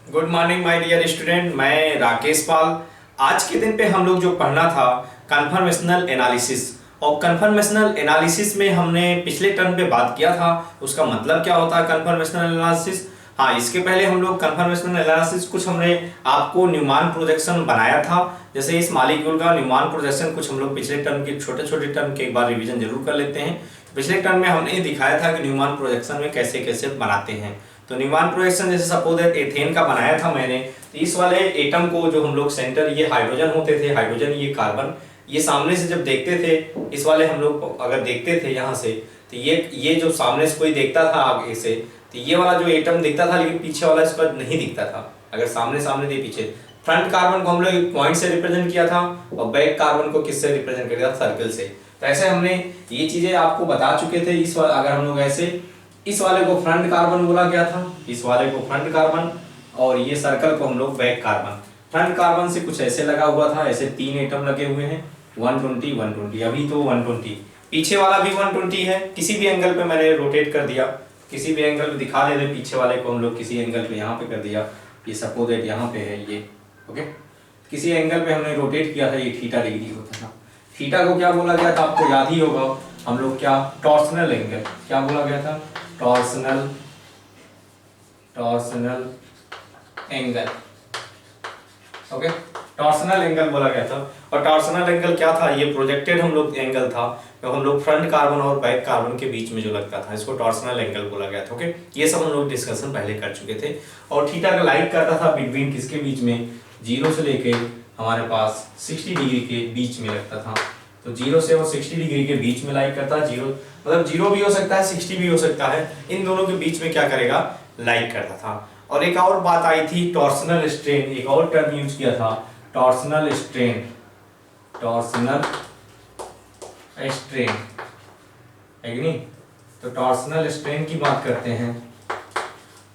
Good morning my dear student, मैं राकेश पाल। आज के दिन पे हम लोग जो पढ़ना था कन्फर्मेशनल एनालिसिस, और कन्फर्मेशनल एनालिसिस में हमने पिछले टर्म पे बात किया था उसका मतलब क्या होता है कन्फर्मेशनल एनालिसिस। हाँ, इसके पहले हम लोग कन्फर्मेशनल एनालिसिस कुछ हमने आपको न्यूमान प्रोजेक्शन बनाया था। जैसे इस मॉलिक्यूल का न्यूमान प्रोजेक्शन कुछ हम लोग पिछले टर्म के छोटे छोटे टर्म के एक बार रिवीजन जरूर कर लेते हैं। पिछले टर्म में हमने दिखाया था कि न्यूमान प्रोजेक्शन में कैसे कैसे बनाते हैं। तो न्यूमान प्रोजेक्शन जैसे सपोज एथेन का बनाया था मैंने, तो इस वाले एटम को जो हम लोग सेंटर ये हाइड्रोजन होते थे, हाइड्रोजन ये कार्बन, ये सामने से जब देखते थे इस वाले हम लोग अगर देखते थे यहाँ से, तो ये जो सामने से कोई देखता था आगे से, तो ये वाला जो एटम दिखता था, लेकिन पीछे वाला इसका नहीं दिखता था। अगर सामने सामने थे पीछे, फ्रंट कार्बन को हम लोग पॉइंट से रिप्रेजेंट किया था और बैक कार्बन को किससे रिप्रेजेंट किया था, सर्कल से। तो ऐसे हमने ये चीजें आपको बता चुके थे। इस वाला अगर हम लोग ऐसे इस वाले को फ्रंट कार्बन बोला गया था, इस वाले को फ्रंट कार्बन, और ये सर्कल को हम लोग बैक कार्बन। फ्रंट कार्बन से कुछ ऐसे लगा हुआ था, ऐसे 3 एटम लगे हुए हैं, 120 120, अभी तो 120, पीछे वाला भी 120 है। किसी भी एंगल पे मैंने रोटेट कर दिया, किसी भी एंगल पे दिखा दे रहे, पीछे वाले को हम लोग किसी एंगल पे यहाँ पे कर दिया, ये सपोज दैट यहाँ पे है ये, ओके। किसी एंगल पे हमने रोटेट किया था, ये थीटा डिग्री होता था। थीटा को क्या बोला गया था आपको याद ही होगा, हम लोग क्या टॉर्सनल एंगल क्या बोला गया था, torsional angle, okay, torsional angle बोला गया था। और टॉर्सनल एंगल क्या था, ये प्रोजेक्टेड हम लोग एंगल था, तो हम लोग फ्रंट कार्बन और बैक कार्बन के बीच में जो लगता था, इसको टॉर्सनल एंगल बोला गया था, ओके। ये सब हम लोग डिस्कशन पहले कर चुके थे। और थीटा का लाइक करता था बिटवीन किसके बीच में, 0 से लेके हमारे पास 60 डिग्री के बीच में लगता था। तो 0 से और 60 डिग्री के बीच में लाइक करता है, 0 मतलब 0 भी हो सकता है, 60 भी हो सकता है, इन दोनों के बीच में क्या करेगा, लाइक करता था। और एक और बात आई थी टॉर्सनल स्ट्रेन, एक और टर्म यूज किया था, टॉर्सनल स्ट्रेन, टॉर्सनल स्ट्रेन है कि नहीं। तो टॉर्सनल स्ट्रेन की बात करते हैं,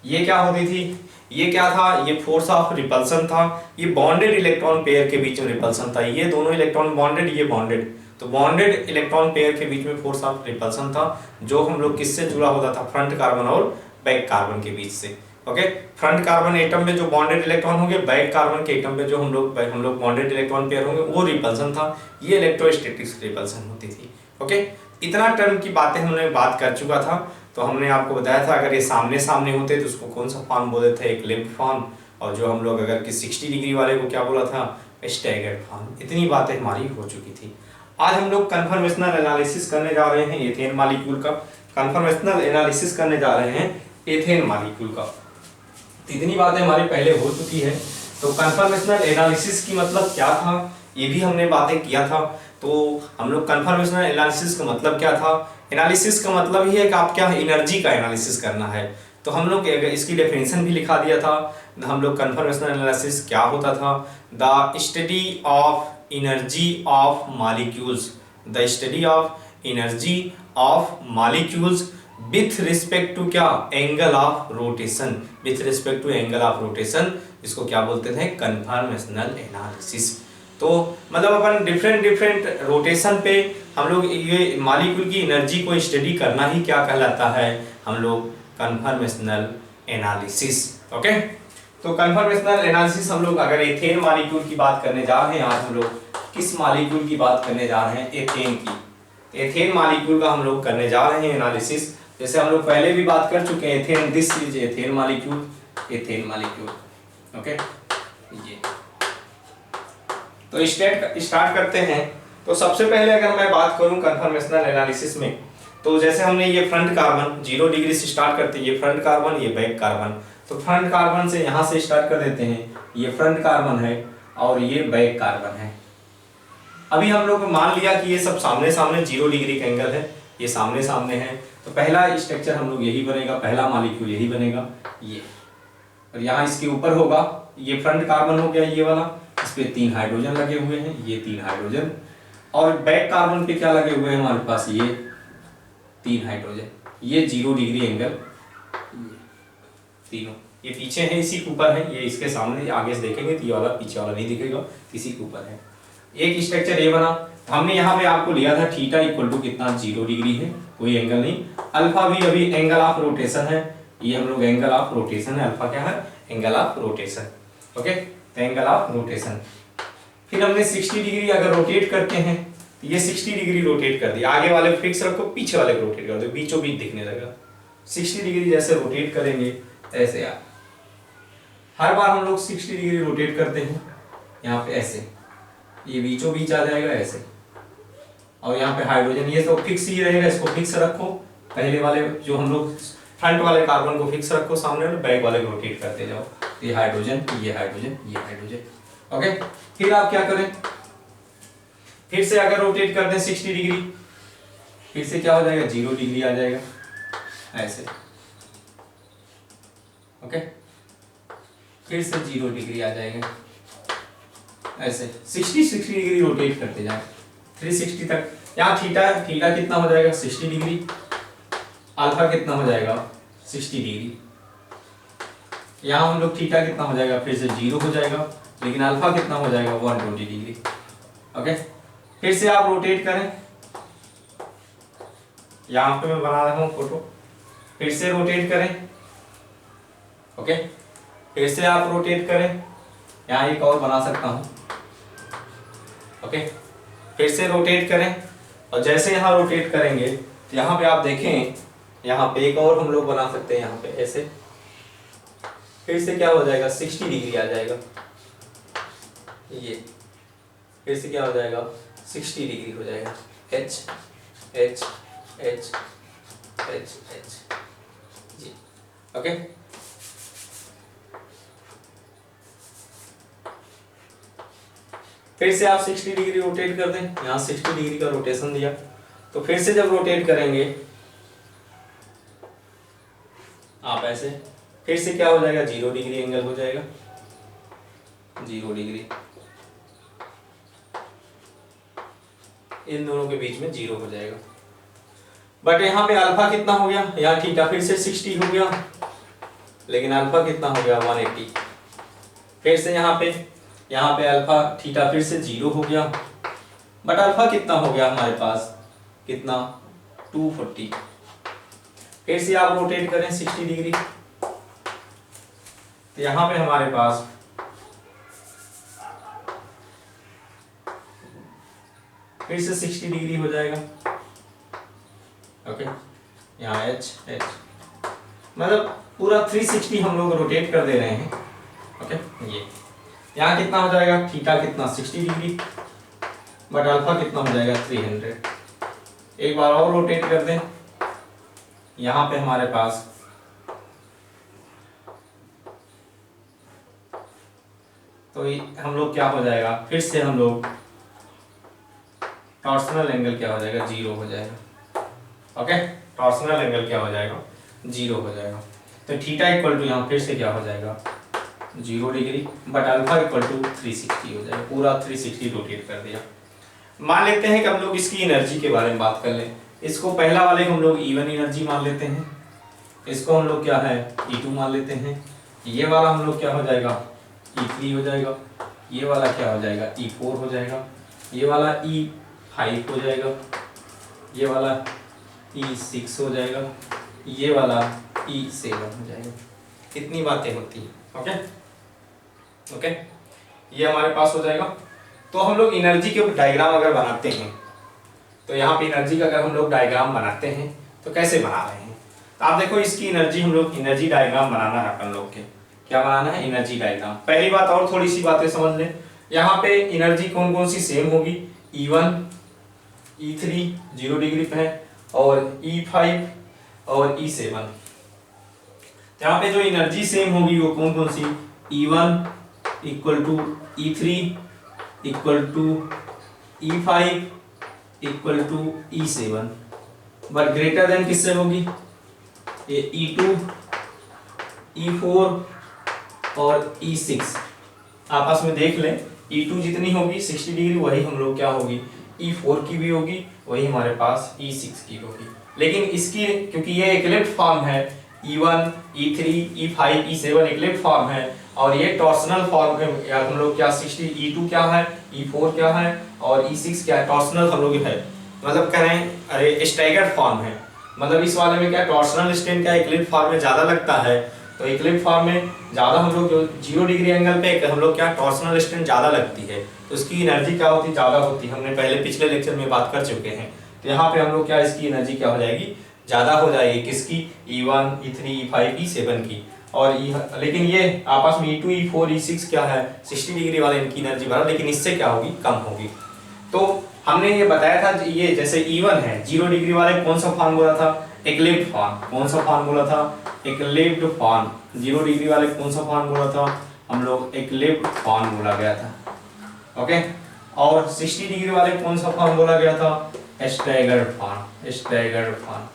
ये क्या होती थी, ये क्या था, ये फोर्स ऑफ रिपल्सन था, ये बॉन्डेड इलेक्ट्रॉन पेयर के बीच में रिपल्सन था, ये दोनों इलेक्ट्रॉन बॉन्डेड, ये बॉन्डेड, तो बॉन्डेड इलेक्ट्रॉन पेयर के बीच में फोर्स ऑफ रिपल्सन था, जो हम लोग किससे जुड़ा होता था, फ्रंट कार्बन और बैक कार्बन के बीच से, ओके। फ्रंट कार्बन एटम में जो बॉन्डेड इलेक्ट्रॉन होंगे, बैक कार्बन के एटम में जो हम लोग बॉन्डेड इलेक्ट्रॉन पेयर होंगे, वो रिपल्सन था, ये इलेक्ट्रोस्टैटिक रिपल्सन होती थी, ओके। इतना टर्म की बातें हमने बात कर चुका था। तो हमने आपको बताया था अगर ये सामने सामने होते तो उसको कौन सा फॉर्म बोलते थे, एक लिफ्ट फॉर्म, और जो हम लोग अगर कि 60 डिग्री वाले को क्या बोला था, स्टैगर्ड फॉर्म। इतनी बातें हमारी हो चुकी थी। आज हम लोग कन्फर्मेशनल एनालिसिस करने जा रहे हैं एथेन मॉलिक्यूल का, कन्फर्मेशनल एनालिसिस करने जा रहे हैं एथेन मॉलिक्यूल का। इतनी बातें हमारी पहले हो चुकी है। तो कन्फर्मेशनल एनालिसिस की मतलब क्या था, ये भी हमने बातें किया था। तो हम लोग कन्फर्मेशनल एनालिसिस का मतलब क्या था, एनालिसिस का मतलब ही है कि आप क्या एनर्जी का एनालिसिस करना है। तो हम लोग इसकी डेफिनेशन भी लिखा दिया था। हम लोग कन्फर्मेशनल एनालिसिस क्या होता था, the study of energy of molecules, the study of energy of molecules with respect to क्या, angle of rotation, with respect to angle of rotation, इसको क्या बोलते थे, कन्फर्मेशनल एनालिसिस। तो मतलब अपन डिफरेंट रोटेशन पे हम लोग ये मॉलिक्यूल की एनर्जी को स्टडी करना ही क्या कहलाता है, हम लोग कन्फर्मेशनल एनालिसिस, ओके। तो कन्फर्मेशनल एनालिसिस हम लोग अगर एथेन मॉलिक्यूल की बात करने जा रहे हैं, आज हम लोग किस मॉलिक्यूल की बात करने जा रहे हैं, एथेन की। एथेन मॉलिक्यूल का हम लोग करने जा रहे हैं एनालिसिस। जैसे हम लोग पहले भी बात कर चुके हैं, ethane, this is ethane molecule, ethane molecule, okay. ये तो स्टार्ट करते हैं। तो सबसे पहले अगर मैं बात करूं कन्फर्मेशनल एनालिसिस में, तो जैसे हमने ये फ्रंट कार्बन 0 डिग्री से स्टार्ट करते हैं, ये फ्रंट कार्बन, ये बैक कार्बन। तो फ्रंट कार्बन से यहां से स्टार्ट कर देते हैं, ये फ्रंट कार्बन है और ये बैक कार्बन है। अभी हम लोग मान लिया कि ये सब सामने सामने 0 डिग्री का एंगल है, ये सामने सामने है। तो पहला स्ट्रक्चर हम लोग यही बनेगा, पहला मॉलिक्यूल यही बनेगा, ये, और यहाँ इसके ऊपर होगा, ये फ्रंट कार्बन हो गया ये वाला, इस पे 3 हाइड्रोजन लगे हुए हैं, ये 3 हाइड्रोजन, और बैक कार्बन पे क्या लगे हुए हैं हमारे पास, ये 3 हाइड्रोजन, ये 0 डिग्री एंगल, तीनों ये पीछे है, इसी के ऊपर है, ये इसके सामने, आगे से देखेंगे तो ये वाला पीछे वाला नहीं दिखेगा, इसी के ऊपर है। एक स्ट्रक्चर ये बना। हमने यहाँ पे आपको लिया था थीटा इक्वल टू कितना, 0 डिग्री है, कोई एंगल नहीं। अल्फा भी अभी एंगल ऑफ रोटेशन है, ये हम लोग एंगल ऑफ रोटेशन है, अल्फा क्या है, एंगल ऑफ रोटेशन। ओके, तो एंगल ऑफ रोटेशन। फिर हमने 60 डिग्री अगर रोटेट करते हैं तो ये 60 डिग्री रोटेट कर दिया, आगे वाले फिक्स रखो, पीछे वाले को रोटेट कर दो, बीचों बीच दिखने लगा। 60 डिग्री जैसे रोटेट करेंगे ऐसे आप, हर बार हम लोग 60 डिग्री रोटेट करते हैं, यहाँ पे ऐसे ये बीचों बीच आ जाएगा ऐसे, और यहाँ पे हाइड्रोजन, ये तो फिक्स ही रहेगा, इसको फिक्स रखो। पहले वाले जो हम लोग फ्रंट वाले कार्बन को फिक्स रखो, सामने वाले बैक वाले को रोटेट करते जाओ। ये हाइड्रोजन, ये हाइड्रोजन, ये हाइड्रोजन। ओके, फिर आप क्या करें, फिर से अगर रोटेट कर दें 60 डिग्री, फिर से क्या हो जाएगा, 0 डिग्री आ जाएगा ऐसे। ओके, फिर से 0 डिग्री आ जाएगा ऐसे। 60 डिग्री रोटेट करते जाए 360 तक। यहाँ थीटा कितना हो जाएगा, 60 डिग्री। अल्फा कितना हो जाएगा, 60 डिग्री। यहाँ हम लोग थीटा कितना हो जाएगा, फिर से 0 हो जाएगा, लेकिन अल्फा कितना हो जाएगा, 120 डिग्री। ओके, फिर से आप रोटेट करें, यहाँ पे मैं बना रहा हूँ फोटो, फिर से रोटेट करें। ओके, फिर से आप रोटेट करें, यहाँ एक और बना सकता हूँ। ओके, फिर से रोटेट करें, और जैसे यहाँ रोटेट करेंगे तो यहाँ पे आप देखें, यहाँ पे एक और हम लोग बना सकते हैं, यहाँ पे ऐसे। फिर से क्या हो जाएगा, 60 डिग्री आ जाएगा ये, फिर से क्या हो जाएगा, 60 डिग्री हो जाएगा। H H H H H G. Okay, फिर से आप 60 डिग्री रोटेट कर दें, यहाँ 60 डिग्री का रोटेशन दिया, तो फिर से जब रोटेट करेंगे आप ऐसे, फिर से क्या हो जाएगा, 0 डिग्री एंगल हो जाएगा, 0 डिग्री। इन दोनों के बीच में 0 हो जाएगा। बट यहाँ पे अल्फा कितना हो गया, यहाँ थीटा फिर से 60 हो गया, लेकिन अल्फा कितना हो गया, 180। फिर से यहाँ पे अल्फा थीटा फिर से 0 हो गया, बट अल्फा कितना हो गया हमारे पास, कितना, 240। फिर से आप रोटेट करें 60 डिग्री, तो यहाँ पे हमारे पास फिर से 60 डिग्री हो जाएगा। ओके, यहाँ एच एच, मतलब पूरा 360 हम लोग रोटेट कर दे रहे हैं। ओके, ये यहाँ कितना हो जाएगा, थीटा कितना, 60 डिग्री, बट अल्फा कितना हो जाएगा, 300। एक बार और रोटेट कर दें, यहाँ पे हमारे पास तो हम लोग क्या हो जाएगा, फिर से हम लोग टॉर्सनल एंगल क्या हो जाएगा, 0 हो जाएगा। ओके, टॉर्सनल एंगल क्या हो जाएगा, 0 हो जाएगा। तो थीटा इक्वल टू यहाँ फिर से क्या हो जाएगा, 0 degree, but alpha equal to 360 हो जाएगा। पूरा 360 रोटेट कर दिया। मान लेते हैं कि हम लोग इसकी एनर्जी के बारे में बात कर लें। इसको पहला वाले को हम लोग E1 एनर्जी मान लेते हैं, इसको हम लोग क्या है, E2 मान लेते हैं। ये वाला हम लोग क्या हो जाएगा, E3 हो जाएगा। ये वाला क्या हो जाएगा, E4 हो जाएगा। ये वाला E5 हो जाएगा। ये वाला E6 हो जाएगा। ये वाला E7 हो जाएगा। कितनी बातें होती हैं। ओके ओके, ये हमारे पास हो जाएगा। तो हम लोग एनर्जी के डायग्राम अगर बनाते हैं, तो यहाँ पे एनर्जी का अगर हम लोग डायग्राम बनाते हैं तो कैसे बना रहे हैं, तो आप देखो इसकी एनर्जी, हम लोग एनर्जी डायग्राम बनाना है अपन लोग के। क्या बनाना है, एनर्जी डायग्राम। पहली बात और थोड़ी सी बातें समझ लें। यहाँ पे एनर्जी कौन कौन सी सेम होगी, E1 E3 0 डिग्री पे है, और E5 और E7। यहाँ पे जो एनर्जी सेम होगी वो कौन कौन सी, E1 equal to E3 equal to E5 equal to E7, but greater than किससे होगी, ये E2 E4 और E6। आपस में देख लें, E2 जितनी होगी 60 डिग्री वही हम लोग क्या होगी, E4 की भी होगी, वही हमारे पास E6 की होगी। लेकिन इसकी क्योंकि ये इक्लिप्स फॉर्म है, E1 E3 E5 E7 Eclipse form है, और ये टॉर्सनल फॉर्म है। हम लोग क्या 60 E2 क्या है, E4 क्या है और E6 क्या है, टॉर्सनल हम लोग है, मतलब कह रहे हैं अरे स्टैगर्ड फॉर्म है। मतलब इस वाले में क्या टॉर्सनल स्ट्रेन क्या इक्लिप्स फॉर्म में ज़्यादा लगता है, तो इक्लिप्स फॉर्म में ज़्यादा हम लोग जो 0 डिग्री एंगल पे हम लोग क्या टॉर्सनल स्ट्रेन ज़्यादा लगती है, तो इसकी एनर्जी क्या होती है, ज़्यादा होती है। हमने पहले पिछले लेक्चर में बात कर चुके हैं। तो यहाँ पे हम लोग क्या इसकी एनर्जी क्या हो जाएगी, ज़्यादा हो जाएगी। किसकी, E1 E3 E5 E7 की। और लेकिन ये आपस में E2 E4 E6 क्या है 60 डिग्री वाले इनकी एनर्जी बढ़ा, लेकिन इससे क्या होगी, कम होगी। तो हमने ये बताया था, ये जैसे E1 है 0 डिग्री वाले कौन सा फार्मूला था, इक्लिप्स फॉर्म। कौन सा फार्मूला था, इक्लिप्स फॉर्म। 0 डिग्री वाले कौन सा फार्मूला था, हम लोग इक्लिप्स फॉर्म बोला गया था। ओके। और 60 डिग्री वाले कौन सा फॉर्म बोला गया था, स्टैगर्ड फॉर्म। स्टैगर्ड फॉर्म,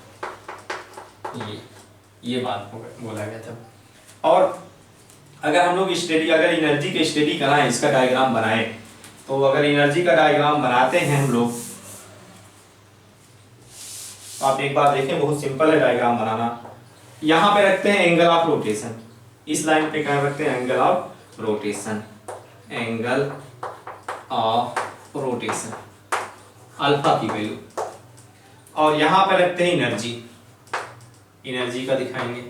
ये बात बोला गया था। और अगर हम लोग स्टडी, अगर एनर्जी की स्टडी कराएं, इसका डायग्राम बनाएं, तो अगर एनर्जी का डायग्राम बनाते हैं हम लोग, तो आप एक बार देखें, बहुत सिंपल है डायग्राम बनाना। यहाँ पे रखते हैं एंगल ऑफ रोटेशन, इस लाइन पे क्या रखते हैं, angle of rotation. Angle of rotation alpha की वैल्यू, और यहाँ पे रखते हैं एनर्जी। एनर्जी का दिखाएंगे,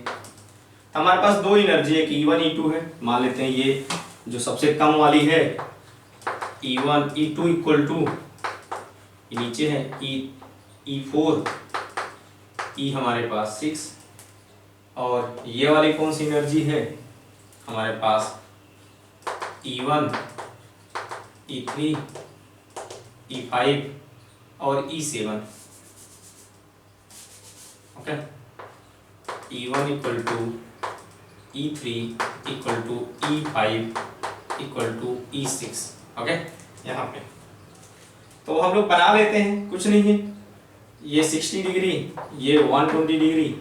हमारे पास दो एनर्जी है, E1 E2 है। मान लेते हैं ये जो सबसे कम वाली है E1 E2 इक्वल टू, नीचे है E4 E हमारे पास 6, और ये वाली कौन सी एनर्जी है हमारे पास, E1 E3 E5 और E7। Okay, E1 equal to E3 equal to E5 equal to E6। Okay, यहाँ पे तो हम लोग बना लेते हैं, कुछ नहीं है। ये 60 डिग्री, ये 120 डिग्री,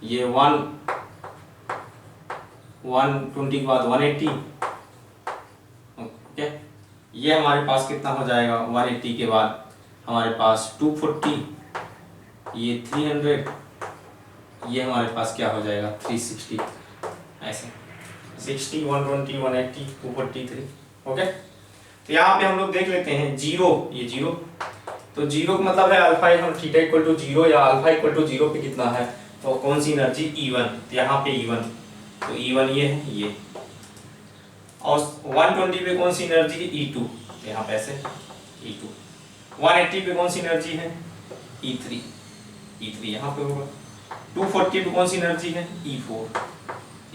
ये 120 के बाद 180। ओके, ये हमारे पास कितना हो जाएगा, 180 के बाद हमारे पास 240, ये 300, ये हमारे पास क्या हो जाएगा 360। ऐसे 60 120 180 243। ओके, तो यहाँ पे हम लोग देख लेते हैं जीरो, ये जीरो, तो जीरो का मतलब है अल्फा, हम थीटा इक्वल टू जीरो या अल्फा इक्वल टू जीरो पे कितना है, तो कौन सी एनर्जी, E1। तो यहाँ पे E1, तो E1 ये है ये, और 120 पे कौन सी एनर्जी है, E2। तो यहाँ पे ऐसे E2। 180 पे कौन सी एनर्जी है, E3। E3 यहाँ पे होगा। 240 पे कौन सी एनर्जी है, E4।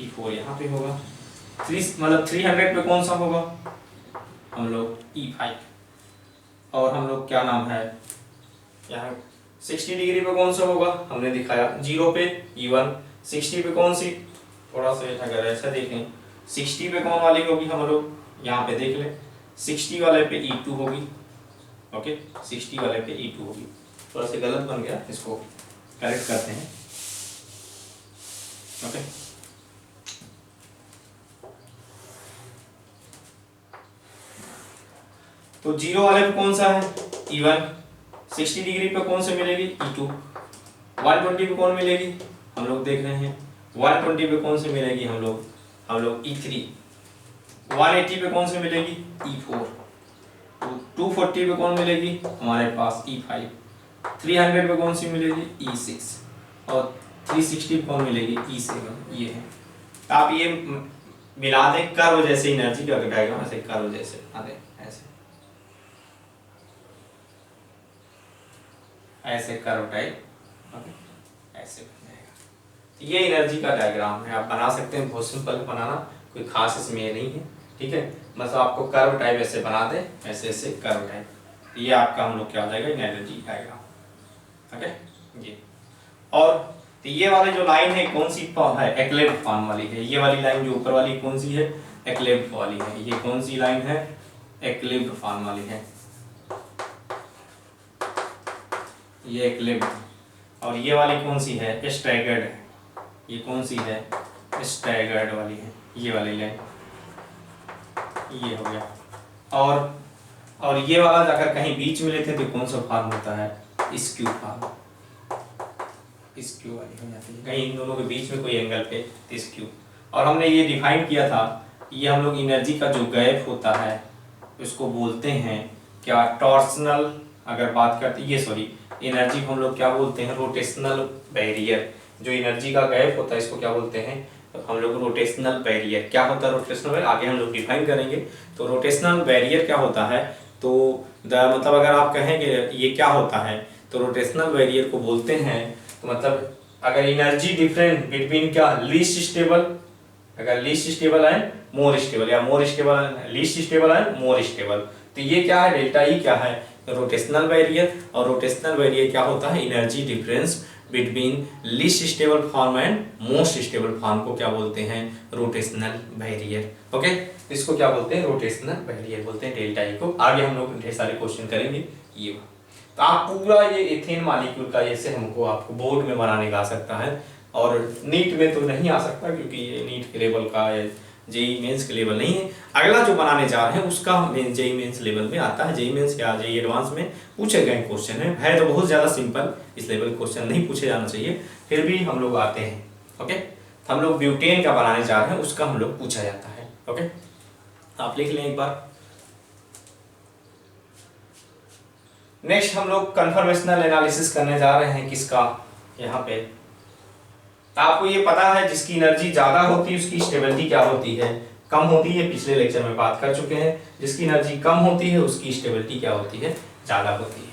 E4 यहाँ पे होगा। 300 पे कौन सा होगा, हम लोग E5। और हम लोग क्या नाम है, यहाँ 60 डिग्री पे कौन सा होगा, हमने दिखाया 0 पे E1। 60 पे कौन सी, थोड़ा सा अगर ऐसा देखें, 60 पे कौन वाली होगी, हम लोग यहाँ पे देख लें, 60 वाले पे E2 होगी। ओके, 60 वाले पे E2 होगी। थोड़ा सा गलत बन गया, इसको करेक्ट करते हैं। ओके, तो 0 वाले पे कौन सा है, E1। 60 डिग्री पे कौन से मिलेगी, E2। 120 पे कौन मिलेगी, हम लोग देख रहे हैं। 120 पे कौन से मिलेगी, हम लोग E3। 180 पे कौन से मिलेगी, E4। 240 पे कौन मिलेगी, हमारे पास E5। 300 पे कौन सी मिलेगी, E6। और 360 पे कौन मिलेगी, E7। ये है, आप ये मिला दें कर्व जैसे, एनर्जी का डायग्राम ऐसे कर्व जैसे बना दें, ऐसे कर्व टाइप, ऐसे बन जाएगा। ये एनर्जी का डायग्राम है, आप बना सकते हैं, बहुत सिंपल बनाना, कोई खास इसमें ये नहीं है। ठीक है, बस आपको कर्व टाइप ऐसे बना दे, ऐसे ऐसे कर्व टाइप, ये आपका हम लोग क्या हो जाएगा, एनर्जी डायग्राम। ओके, ये और तो ये वाली जो लाइन है कौन सी है, इक्लिप्स फॉर्म वाली है। ये वाली लाइन जो ऊपर वाली कौन सी है, इक्लिप्स वाली है। ये कौन सी लाइन है, इक्लिप्स फॉर्म वाली है, ये इक्लिप्स। और ये वाली कौन सी है, स्टैगर्ड है। ये कौन सी है, स्टैगर्ड वाली है, ये वाली लाइन, ये हो गया। और ये वाला अगर कहीं बीच में लेते तो कौन सा फॉर्म होता है, स्क्यू फॉर्म, स्क्यू वाली हो जाती है। कहीं इन दोनों के बीच में कोई एंगल पे स्क्यू। और हमने ये डिफाइन किया था, ये हम लोग एनर्जी का जो गैप होता है उसको बोलते हैं क्या, टॉर्सनल। अगर बात करते ये सॉरी एनर्जी को हम लोग क्या बोलते हैं, रोटेशनल बैरियर। जो एनर्जी का गैप होता है इसको क्या बोलते हैं, तो हम लोग रोटेशनल बैरियर। क्या होता है रोटेशनल बैरियर, आगे हम लोग डिफाइन करेंगे। तो रोटेशनल बैरियर क्या होता है, तो मतलब अगर आप कहें कि ये क्या होता है, तो रोटेशनल बैरियर को बोलते हैं, तो मतलब अगर एनर्जी डिफरेंस बिटवीन क्या लीस्ट स्टेबल, अगर लीस्ट स्टेबल है मोर स्टेबल, या मोर स्टेबल लीस्ट स्टेबल है मोर स्टेबल, तो ये क्या है, डेल्टा ई क्या है, रोटेशनल बैरियर। और रोटेशनल बैरियर क्या होता है, energy difference between least stable form and most stable form को क्या बोलते हैं, रोटेशनल बैरियर। ओके, इसको क्या बोलते हैं, रोटेशनल बैरियर बोलते हैं डेल्टा ई को। आगे हम लोग ढेर सारे क्वेश्चन करेंगे ये। तो आप पूरा ये इथेन मॉलिक्यूल का ऐसे हमको आपको बोर्ड में बनाने का आ सकता है, और नीट में तो नहीं आ सकता क्योंकि ये नीट के लेवल का है, जेई मेंस के लेवल नहीं है। अगला जो बनाने जा रहे हैं उसका जेई मेंस लेवल में आता है, जेई मेंस या जेई एडवांस में पूछे गए क्वेश्चन है तो बहुत ज़्यादा सिंपल, इस लेवल क्वेश्चन नहीं पूछे जाना चाहिए, फिर भी हम लोग आते हैं। ओके, हम लोग ब्यूटेन का बनाने जा रहे हैं, उसका हम लोग पूछा जाता है। ओके, आप लिख लें एक बार। नेक्स्ट हम लोग कन्फर्मेशनल एनालिसिस करने जा रहे हैं, किसका, यहाँ पे आपको ये पता है जिसकी एनर्जी ज्यादा होती है उसकी स्टेबिलिटी क्या होती है, कम होती है, पिछले लेक्चर में बात कर चुके हैं। जिसकी एनर्जी कम होती है उसकी स्टेबिलिटी क्या होती है, ज्यादा होती है।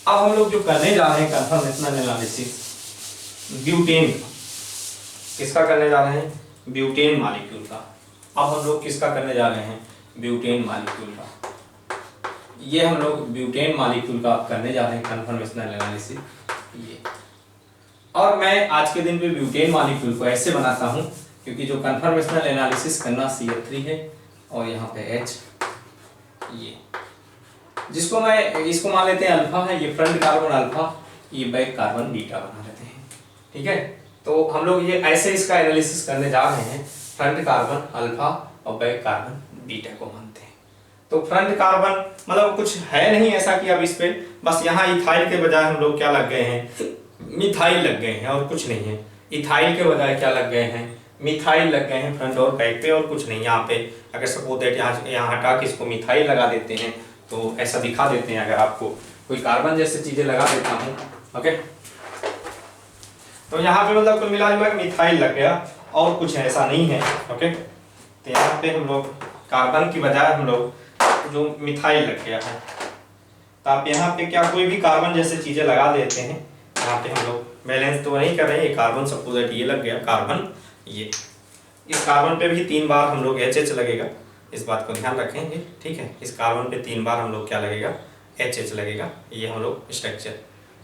अब हम लोग जो करने जा रहे हैं कन्फर्मेशनल एनालिसिस ब्यूटेन, किसका करने जा रहे हैं, ब्यूटेन मॉलिक्यूल का। अब हम लोग किसका करने जा रहे हैं, ब्यूटेन मॉलिक्यूल का। ये हम लोग ब्यूटेन मॉलिक्यूल का करने जा रहे हैं कन्फर्मेशनल एनालिसिस ये। और मैं आज के दिन पे ब्यूटेन मॉलिक्यूल को ऐसे बनाता हूँ क्योंकि जो कन्फर्मेशनल एनालिसिस करना CH3 है और यहाँ पे H, ये जिसको मैं इसको मान लेते हैं अल्फा है, ये फ्रंट कार्बन अल्फा, ये बैक कार्बन बीटा बना लेते हैं। ठीक है, तो हम लोग ये ऐसे इसका एनालिसिस करने जा रहे हैं, फ्रंट कार्बन अल्फा और बैक कार्बन बीटा को मानते हैं। तो फ्रंट कार्बन मतलब कुछ है नहीं ऐसा कि अब इस पे बस यहाँ इथाइल के बजाय हम लोग क्या लग गए हैं, मिथाइल लग गए हैं, और कुछ नहीं है। इथाइल के बजाय क्या लग गए हैं, मिथाइल लग गए हैं फ्रंट और बैक पे, और कुछ नहीं। यहाँ पे अगर सपोज दैट यहाँ हटा के इसको मिथाइल लगा देते हैं तो ऐसा दिखा देते हैं। अगर आपको कोई कार्बन जैसे चीजें लगा देता हूँ, ओके, तो यहाँ पे मतलब कुल मिला जुला मिथाइल लग गया और कुछ ऐसा नहीं है। ओके, तो यहाँ पे हम लोग कार्बन की बजाय हम लोग जो मिथाइल लग गया है, तो आप यहाँ पे क्या कोई भी कार्बन जैसे चीजें लगा देते हैं। यहाँ पे हम लोग बैलेंस तो नहीं कर रहे हैं, ये कार्बन सपोज दैट ये लग गया कार्बन, ये इस कार्बन पे भी 3 बार हम लोग HH लगेगा, इस बात को ध्यान रखेंगे। ठीक है, इस कार्बन पे 3 बार हम लोग क्या लगेगा, HH लगेगा। ये हम लोग स्ट्रक्चर,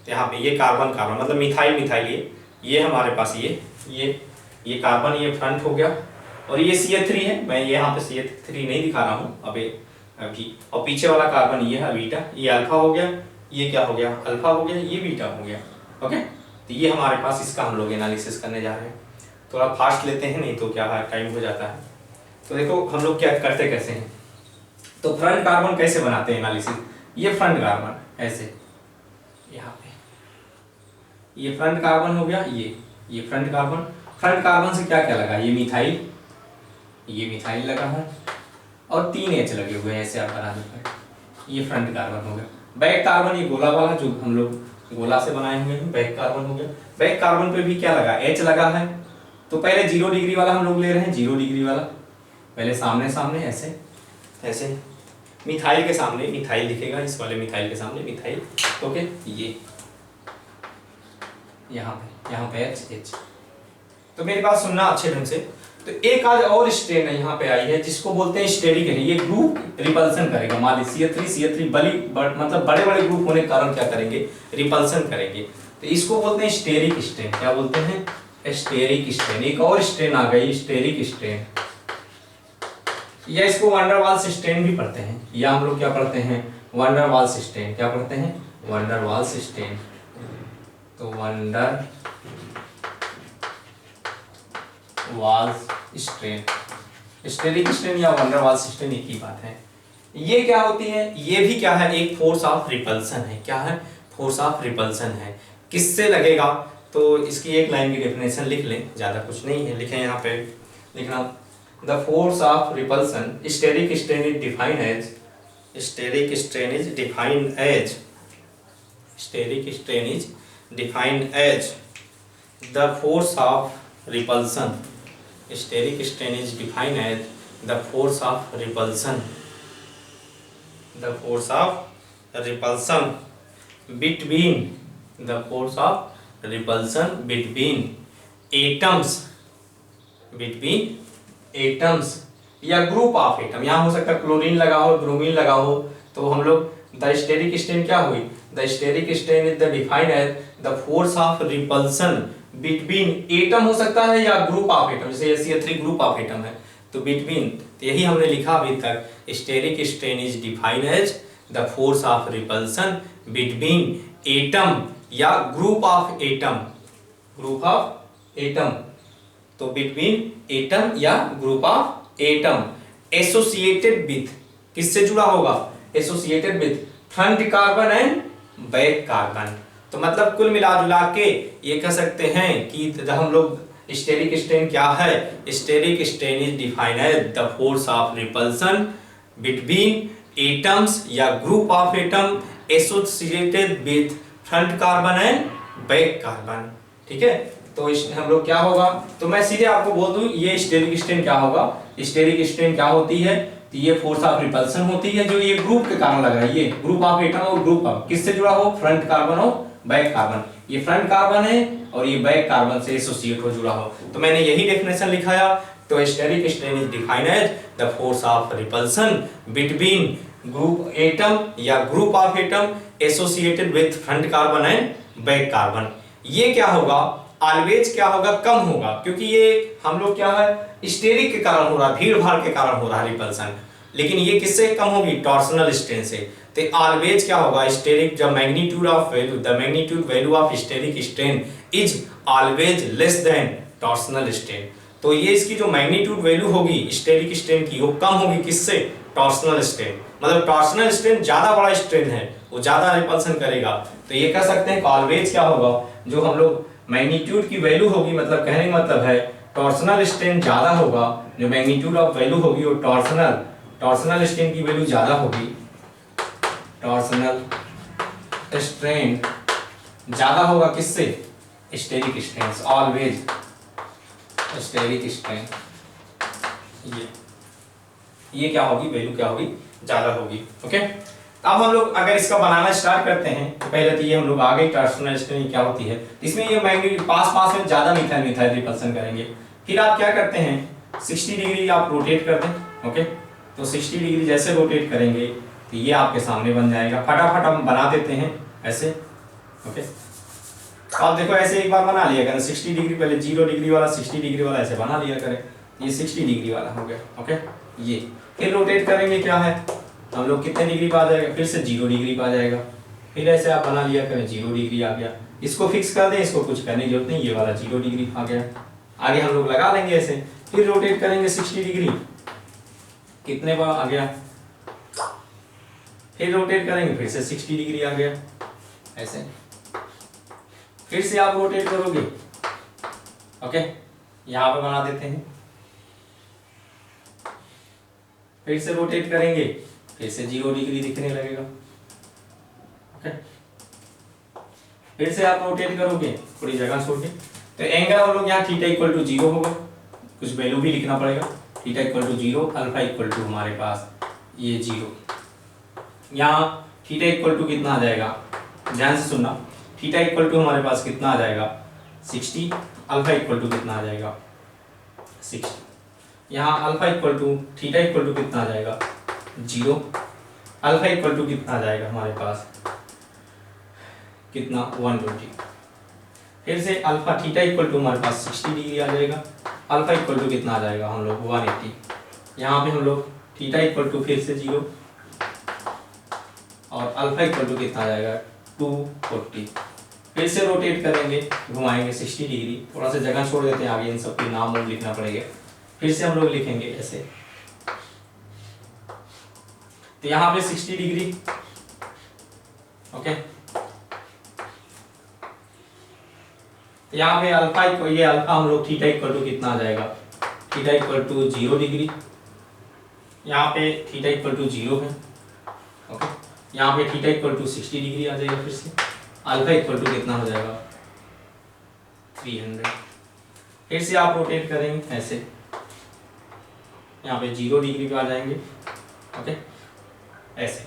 यहाँ पे ये कार्बन कार्बन मतलब मिथाइल मिथाइल, ये हमारे पास ये कार्बन, ये फ्रंट हो गया, और ये CH3 है। मैं यहाँ पे CH3 नहीं दिखा रहा हूँ अभी, और पीछे वाला कार्बन ये है बीटा, ये अल्फा हो गया, ये क्या हो गया अल्फा हो गया, ये बीटा हो गया। ओके, तो ये हमारे पास इसका हम लोग एनालिसिस करने जा रहे हैं। थोड़ा फास्ट लेते हैं नहीं तो क्या है टाइम हो जाता है। तो देखो हम लोग क्या करते कैसे हैं, तो फ्रंट कार्बन कैसे बनाते हैं एनालिसिस, ये फ्रंट कार्बन ऐसे, यहाँ पे ये फ्रंट कार्बन हो गया, ये फ्रंट कार्बन से क्या क्या लगा, ये मिथाइल लगा है, और 3 H लगे हुए हैं ऐसे आप बना देते, ये फ्रंट कार्बन हो गया। बैक कार्बन ये गोला वाला जो हम लोग गोला से बनाए हुए हैं, बैक कार्बन हो गया। बैक कार्बन पे भी क्या लगा, H लगा है। तो पहले 0 डिग्री वाला हम लोग ले रहे हैं, 0 डिग्री वाला पहले सामने सामने ऐसे ऐसे, मिथाइल के सामने मिथाइल दिखेगा, इस वाले मिथाइल के सामने मिथाइल। ओके, ये यहाँ पे H। तो मेरी बात सुनना अच्छे ढंग से। तो एक आज और स्ट्रेन है यहाँ पे आई है जिसको बोलते हैं स्टेरिक है। ये ग्रुप रिपल्सन करेगा, मान ली CH3 मतलब बड़े बड़े ग्रुप होने के कारण क्या करेंगे, रिपल्सन करेंगे। तो इसको बोलते हैं स्टेरिक स्ट्रेन। क्या बोलते हैं, स्टेरिक स्ट्रेन। एक और स्ट्रेन आ गई स्टेरिक स्ट्रेन, या इसको वंडरवाल्स स्ट्रेन भी पढ़ते हैं, या हम लोग क्या पढ़ते हैं, वंडरवाल्स स्ट्रेन। क्या पढ़ते हैं, वंडरवाल्स स्ट्रेन। तो वंडरवाल्स स्ट्रेन, स्टेरिक स्ट्रेन या वंडरवाल्स स्ट्रेन एक ही बात है। ये क्या होती है, ये भी क्या है, एक फोर्स ऑफ रिपल्सन है। क्या है, फोर्स ऑफ रिपल्सन है। किससे लगेगा, तो इसकी एक लाइन की डेफिनेशन लिख लें, ज़्यादा कुछ नहीं है, लिखें यहाँ पे लिखना। The force of repulsion, steric strain is defined as, steric strain is defined as, steric strain is defined as the force of repulsion, steric strain is defined as the force of repulsion, the force of repulsion between, the force of repulsion between atoms, between atoms या group of atom, यहाँ हो सकता है chlorine लगा हो, bromine लगा हो, तो हम लोग द स्टेरिक स्ट्रेन क्या हुई, the steric strain is the defined as the force of repulsion between atom हो सकता है या ग्रुप ऑफ एटम, जैसे SCl3 ग्रुप ऑफ एटम है तो बिटवीन, तो यही हमने लिखा अभी तक, steric strain is defined as the force of repulsion between atom या group of atom, group of atom, तो बिटवीन एटम या group of atom associated with, किससे जुड़ा होगा, associated with front carbon and back carbon. तो मतलब कुल मिला जुला के ये कह सकते हैं कि हम लोग स्टेरिक स्ट्रेन क्या है, steric strain is defined as the force of repulsion between atoms या group of atom associated with front carbon and back carbon. ठीक है, तो हम लोग क्या होगा, तो मैं सीधे आपको बोल दूं ये स्टेरिक स्ट्रेन क्या होगा, स्टेरिक स्ट्रेन क्या होती है, तो ये फोर्स ऑफ रिपल्सन होती है जो ये ग्रुप के कारण लगा है, ये ग्रुप ऑफ एटम और ग्रुप ऑफ किससे जुड़ा हो, फ्रंट कार्बन और बैक कार्बन, ये फ्रंट कार्बन है और ये बैक कार्बन से एसोसिएट हो जुड़ा हो। तो मैंने यही डेफिनेशन लिखाया, तो steric strain is defined as the force of repulsion between group atom या group of atom associated with front carbon and back carbon. ये क्या होगा, ऑलवेज क्या होगा, कम होगा, क्योंकि ये हम लोग क्या है स्टेरिक के कारण हो रहा है, भीड़ भाड़ के कारण हो रहा है रिपल्सन, लेकिन ये किससे कम होगी, टॉर्सनल स्ट्रेन से। तो ऑलवेज क्या होगा, स्टेरिक जब magnitude of value, the magnitude value of steric strain is always less than torsional strain. तो ये इसकी जो मैग्नीट्यूड वैल्यू होगी स्टेरिक स्ट्रेन की, वो कम होगी किससे, टॉर्सनल स्ट्रेन, मतलब टॉर्सनल स्ट्रेन ज्यादा बड़ा स्ट्रेन है, वो ज्यादा रिपल्सन करेगा। तो ये कह सकते हैं कि ऑलवेज क्या होगा, जो हम लोग मैग्नीट्यूड की वैल्यू होगी, मतलब कहने का मतलब है टॉर्सनल स्ट्रेन ज्यादा होगा, जो मैग्नीट्यूड ऑफ वैल्यू होगी वो टॉर्सनल स्ट्रेन की वैल्यू ज्यादा होगी, टॉर्सनल स्ट्रेन ज्यादा होगा किससे, स्टेरिक स्ट्रेन से, ऑलवेज स्टेरिक स्ट्रेन, ये क्या होगी, वैल्यू क्या होगी, ज्यादा होगी। ओके, अब हम लोग अगर इसका बनाना स्टार्ट करते हैं, तो पहले तो ये हम लोग आ गई टॉर्सनल स्ट्रेन क्या होती है, इसमें ये मैग्नीट्यूड पास में ज्यादा मिथाइल रिपल्सन करेंगे। फिर आप क्या करते हैं, 60 डिग्री आप रोटेट कर दें। ओके, तो 60 डिग्री जैसे रोटेट करेंगे तो ये आपके सामने बन जाएगा, फटाफट हम बना देते हैं ऐसे। ओके, आप देखो ऐसे एक बार बना लिया करें 60 डिग्री, पहले 0 डिग्री वाला 60 डिग्री वाला ऐसे बना लिया करें, ये 60 डिग्री वाला हो गया। ओके, ये फिर रोटेट करेंगे क्या है, हम लोग कितने डिग्री पे आ जाएगा, फिर से 0 डिग्री पे आ जाएगा, फिर ऐसे आप बना लिया करें 0 डिग्री आ गया, इसको फिक्स कर दें, इसको कुछ करने की जरूरत नहीं, ये वाला 0 डिग्री आ गया, आगे हम लोग लगा लेंगे ऐसे, फिर रोटेट करेंगे 60 डिग्री, कितने बार आ गया, फिर रोटेट करेंगे फिर से 60 डिग्री आ गया ऐसे, फिर से आप रोटेट करोगे। ओके, यहाँ पे बना देते हैं, फिर से रोटेट करेंगे, फिर से 0 डिग्री दिखने लगेगा। ओके, फिर से आप रोटेट करोगे थोड़ी जगह छोड़ के, तो एंगल हम लोग यहाँ थीटा इक्वल टू 0 होगा, कुछ वैल्यू भी लिखना पड़ेगा, theta equal to 0, alpha equal to हमारे पास ये 0, यहाँ थीटा इक्वल टू कितना आ जाएगा, ध्यान से सुनना, थीटा इक्वल टू हमारे पास कितना आ जाएगा 60, अल्फा इक्वल टू कितना आ जाएगा 60, यहाँ alpha equal to theta equal to कितना आ जाएगा 0, अल्फा इक्वल टू कितना आ जाएगा हमारे पास कितना 120, फिर से अल्फा थीटा इक्वल टू हमारे पास 60 डिग्री आ जाएगा, अल्फा इक्वल टू कितना आ जाएगा हम लोग 180, यहाँ पे हम लोग थीटा इक्वल टू फिर से 0 और अल्फा इक्वल टू कितना आ जाएगा 240, फिर से रोटेट करेंगे, घुमाएंगे 60 डिग्री, थोड़ा सा जगह छोड़ देते हैं, आगे इन सब के नाम और लिखना पड़ेगा, फिर से हम लोग लिखेंगे ऐसे, तो यहाँ पे 60 डिग्री। ओके, यहाँ पे अल्फा, ये अल्फा हम लोग थीटा इक्वल टू कितना आ जाएगा थीटा इक्वल टू 0 डिग्री, यहाँ पे थीटा इक्वल टू 0 है। ओके, यहाँ पे थीटा इक्वल टू 60 डिग्री आ जाएगा। फिर से अल्फा इक्वल टू कितना हो जाएगा 300। फिर से आप रोटेट करेंगे ऐसे, यहाँ पे 0 डिग्री पे आ जाएंगे। ओके, ऐसे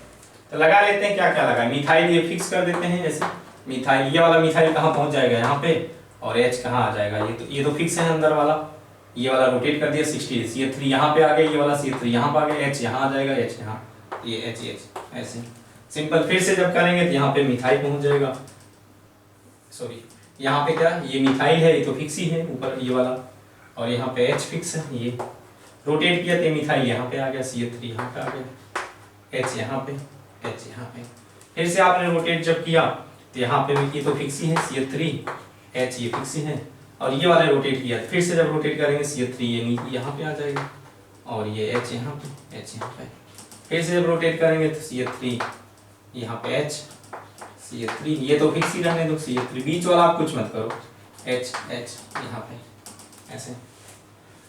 तो लगा लेते हैं क्या क्या लगा। मिथाइल ये फिक्स कर देते हैं ऐसे, मिथाइल ये वाला मिथाइल कहाँ पहुँच जाएगा यहाँ पे, और H कहाँ आ जाएगा, ये तो फिक्स है अंदर वाला। ये वाला रोटेट कर दिया 60, C3 यहाँ पे आ गया, ये वाला C3 यहाँ पे आ गया, H यहाँ आ जाएगा, H यहाँ, ये H ऐसे सिंपल। फिर से जब करेंगे तो यहाँ पे मिथाइल पहुँच जाएगा, सॉरी यहाँ पे क्या, ये मिथाइल है, ये तो फिक्स ही है ऊपर ये वाला, और यहाँ पे H फिक्स है। ये रोटेट किया तो मिथाइल यहाँ पे आ गया, C3 यहाँ पे आ गया, H यहाँ पे, H यहाँ पे। फिर से आपने रोटेट जब किया तो यहाँ पे ये तो फिक्स ही है, C3 H ये फिक्स ही है, और ये वाले रोटेट किया फिर से जब रोटेट करेंगे C3 ये यहाँ पे आ जाएगा, और ये H यहाँ पे, H यहाँ पे। फिर से जब रोटेट करेंगे तो C3 यहाँ पे H, C3 ये तो फिक्स ही रहने दो, C3 बीच वाला आप कुछ मत करो, H यहाँ पे ऐसे।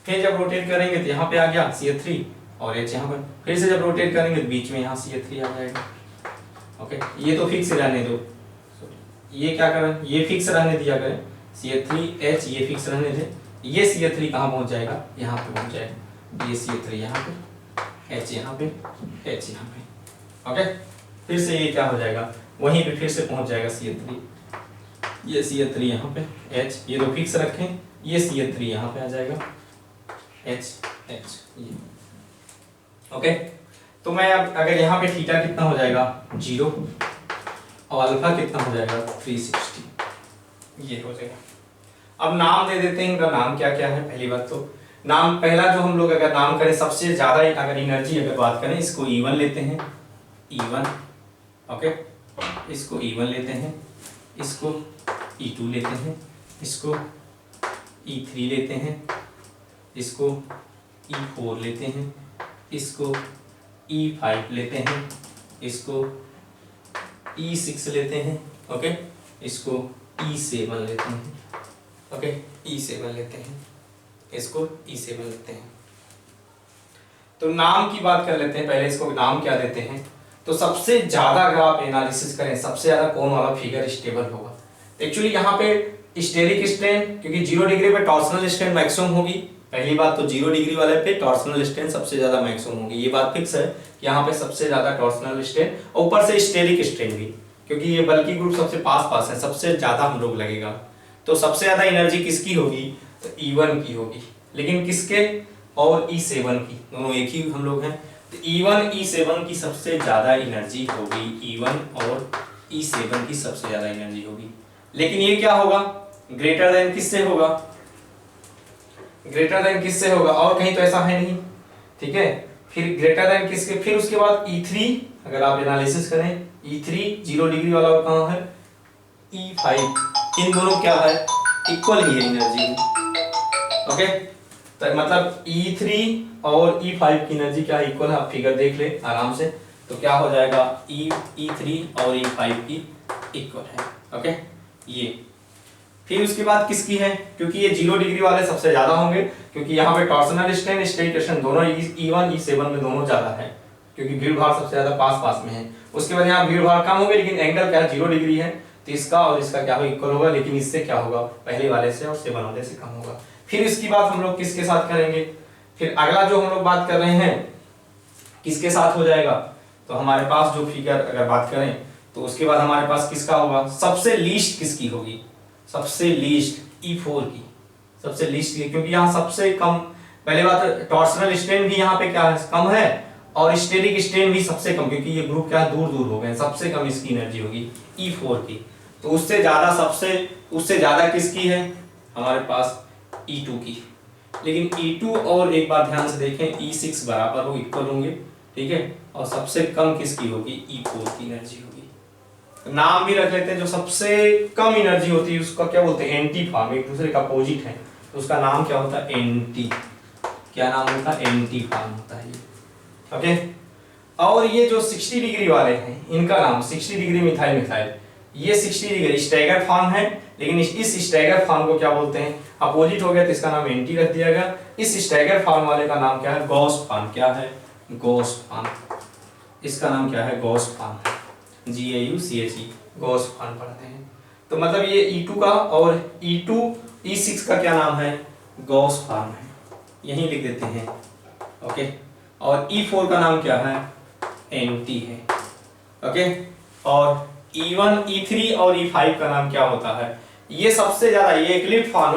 फिर जब रोटेट करेंगे तो यहाँ पे आ गया C3 और H यहाँ पे। फिर से जब रोटेट करेंगे तो बीच में यहाँ C3 आ जाएगा। ओके, ये तो फिक्स रहने दो, ये क्या करें, ये फिक्स रहने दिया करें, C3H ये फिक्स रहने दे। ये C3 कहाँ पहुँच जाएगा, यहाँ पे पहुँच जाएगा, ये C3 यहाँ पे, H यहाँ पे, H यहाँ पे। ओके, फिर से ये क्या हो जाएगा, वहीं पे फिर से पहुँच जाएगा C3, ये C3 यहाँ पे, H ये तो फिक्स रखें, ये C3 यहाँ पे आ जाएगा, H ये। ओके, तो मैं अब अगर यहाँ पे थीटा कितना हो जाएगा 0 और अल्फा कितना हो जाएगा 360, ये हो जाएगा। अब नाम दे देते हैं, इनका नाम क्या क्या है। पहली बात तो नाम, पहला जो हम लोग अगर नाम करें सबसे ज्यादा अगर एनर्जी अगर बात करें, इसको E1 लेते हैं, E1। ओके, इसको E1 लेते हैं, इसको E2 लेते हैं, इसको E3 लेते हैं, इसको E4 लेते हैं, इसको E5 लेते हैं, इसको E6 लेते हैं। ओके, इसको E7 लेते हैं। ओके, E7 लेते हैं, इसको E7 लेते हैं। तो नाम की बात कर लेते हैं, पहले इसको नाम क्या देते हैं। तो सबसे ज्यादा अगर आप एनालिसिस करें, सबसे ज्यादा कौन वाला फिगर स्टेबल होगा। एक्चुअली यहाँ पे स्टेरिक स्ट्रेन, क्योंकि 0 डिग्री पे टॉर्सनल स्ट्रेन मैक्सिमम होगी। पहली बात तो 0 डिग्री वाले पे टॉर्सनल स्ट्रेन सबसे ज्यादा मैक्सिमम होगी, ये बात फिक्स है कि यहाँ पे सबसे ज्यादा टॉर्सनल स्ट्रेन, ऊपर से स्टेरिक स्ट्रेन भी, क्योंकि ये बल्कि ग्रुप सबसे पास पास है, सबसे ज्यादा हम लोग लगेगा। तो सबसे ज्यादा एनर्जी किसकी होगी, तो E1 की होगी, लेकिन किसके, और E7 की, दोनों एक ही हम लोग हैं। तो E1 E7 की सबसे ज्यादा एनर्जी होगी, E1 और E7 की सबसे ज्यादा एनर्जी होगी। लेकिन ये क्या होगा, ग्रेटर देन किससे होगा, ग्रेटर देन किससे होगा, और कहीं तो ऐसा है नहीं। ठीक है, फिर ग्रेटर देन किसके, फिर उसके बाद E3 अगर आप एनालिसिस करें, E3 0 डिग्री वाला कहाँ है, E5, इन दोनों क्या है, इक्वल ही है एनर्जी। ओके, तो मतलब E3 और E5 की एनर्जी क्या इक्वल है, आप फिगर देख ले आराम से। तो क्या हो जाएगा, E3 और E5 की इक्वल है। ओके, ये फिर उसके बाद किसकी है, क्योंकि ये 0 डिग्री वाले सबसे ज्यादा होंगे, क्योंकि यहाँ पे टॉर्सनल स्ट्रेन स्टेरिक स्ट्रेन दोनों E1 E7 में दोनों ज्यादा है, क्योंकि भीड़ भाड़ सबसे ज्यादा पास पास में है। उसके बाद यहाँ भीड़ भाड़ कम होगी, लेकिन एंगल क्या है 0 डिग्री है, तो इसका और इसका क्या होगा, इक्वल होगा, लेकिन इससे क्या होगा, पहले वाले से और 7 वाले से कम होगा। फिर इसकी बात हम लोग किसके साथ करेंगे, फिर अगला जो हम लोग बात कर रहे हैं किसके साथ हो जाएगा, तो हमारे पास जो फिगर अगर बात करें तो उसके बाद हमारे पास किसका होगा, सबसे लीस्ट किसकी होगी, सबसे लीस्ट E4 की, सबसे लीस्ट की, क्योंकि यहाँ सबसे कम, पहले बात टॉर्सनल स्ट्रेन भी यहाँ पे क्या है, कम है, और स्टेरिक स्ट्रेन भी सबसे कम, क्योंकि ये ग्रुप क्या दूर दूर हो गए, सबसे कम इसकी एनर्जी होगी E4 की। तो उससे ज्यादा किसकी है, हमारे पास E2 की। लेकिन E2 और एक बार ध्यान से देखें, E6 बराबर हो, इक्वल होंगे। ठीक है, और सबसे कम किसकी होगी, E4 की एनर्जी होगी। नाम भी रख लेते हैं, जो सबसे कम एनर्जी होती है उसका क्या बोलते हैं, एंटी फॉर्म, एक दूसरे का अपोजिट है, तो उसका नाम क्या होता है, एंटी, क्या नाम होता है, एंटी फॉर्म होता है ये। ओके, और ये जो 60 डिग्री वाले हैं इनका नाम 60 डिग्री मिथाइल, ये 60 डिग्री स्टैगर फॉर्म है, लेकिन इस स्टैगर फॉर्म को क्या बोलते हैं, अपोजिट हो गया तो इसका नाम एंटी रख दिया गया। इस स्टैगर फॉर्म वाले का नाम क्या है, गॉस फॉर्म। क्या है, गॉस फॉर्म। इसका नाम क्या है, Gauss form, GAUCHE, Gauss form पढ़ते हैं। तो मतलब ये E2 का और E2 E6 का क्या नाम है, गॉस फॉर्म है, यहीं लिख देते हैं। ओके, और E4 का नाम क्या है, एंटी है। ओके, और E1 E3 और E5 का नाम क्या होता है, ये सबसे ज्यादा ये इक्लिप्स फॉर्म